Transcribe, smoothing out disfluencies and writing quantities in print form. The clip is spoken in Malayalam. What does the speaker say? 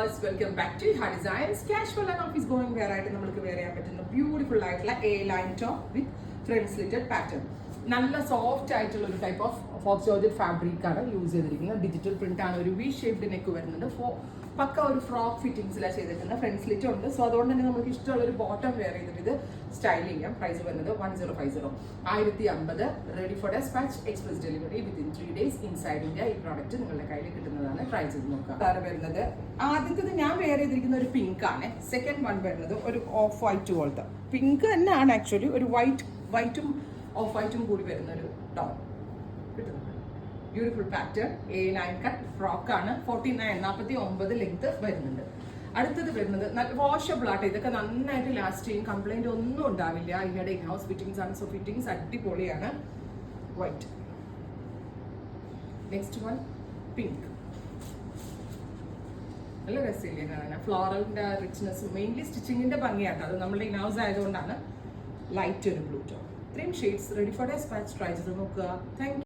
Viewers, welcome back to Ha designs. Casual and office going wear ആയിട്ട് നമുക്ക് വെയർ ചെയ്യാൻ പറ്റുന്ന ബ്യൂട്ടിഫുൾ ആയിട്ടുള്ള A line top with front slitted pattern. നല്ല സോഫ്റ്റ് ആയിട്ടുള്ള ഒരു type of faux georgette fabric ആണ് യൂസ് ചെയ്തിരിക്കുന്നത്. ഡിജിറ്റൽ പ്രിന്റ് ആണ്. ഒരു വി ഷേപ്ഡ് നെക്ക് വരുന്നുണ്ട്. പക്ക ഒരു ഫ്രോക്ക് ഫിറ്റിംഗ്സിലാണ് ചെയ്തിരിക്കുന്നത്. ഫ്രണ്ട് സ്ലിറ്റ് ഉണ്ട്. സോ അതുകൊണ്ട് തന്നെ നമുക്ക് ഇഷ്ടമുള്ള ഒരു ബോട്ടം വെയർ ചെയ്തിട്ട് ഇത് സ്റ്റൈൽ ചെയ്യാം. പ്രൈസ് വരുന്നത് 1050, 1050. Ready for despatch, express delivery within 3 days inside India. ഈ പ്രോഡക്റ്റ് നിങ്ങളുടെ കയ്യിൽ കിട്ടുന്നതാണ്. ട്രൈ ചെയ്ത് നോക്കുക. കളർ വരുന്നത് ആദ്യത്തേത് ഞാൻ വെയർ ചെയ്തിരിക്കുന്ന ഒരു പിങ്ക് ആണ്. സെക്കൻഡ് വൺ വരുന്നത് ഒരു ഓഫ് വൈറ്റ് പോലത്തെ പിങ്ക് തന്നെയാണ്. ആക്ച്വലി ഒരു വൈറ്റും ഓഫ് വൈറ്റും കൂടി വരുന്ന ഒരു ടോൺ കിട്ടുന്നുണ്ട്. Beautiful pattern. A line cut frock ആണ്. 49 ലെങ്ത് വരുന്നുണ്ട്. അടുത്തത് വരുന്നത് നല്ല വാഷബിൾ ആയിട്ട്. ഇതൊക്കെ നന്നായിട്ട് ലാസ്റ്റ് ചെയ്യും. കംപ്ലൈന്റ് ഒന്നും ഉണ്ടാവില്ല. ഇവിടെ ഇൻ ഹൗസ് ഫിറ്റിംഗ്സ് ആണ്. സോ ഫിറ്റിംഗ്സ് അടിപൊളിയാണ്. വൈറ്റ്. Next one pink. നല്ല രസമില്ലേ കാണാൻ? ഫ്ലോറലിന്റെ റിച്ച്നെസ് മെയിൻലി സ്റ്റിച്ചിങ്ങിന്റെ ഭംഗിയാട്ടോ. അത് നമ്മുടെ ഇൻ ഹൗസ് ആയതുകൊണ്ടാണ്. ലൈറ്റ് ഒരു blue tone. 3 shades ready for despatch. Try ചെയ്ത് നോക്കുക. Thank U.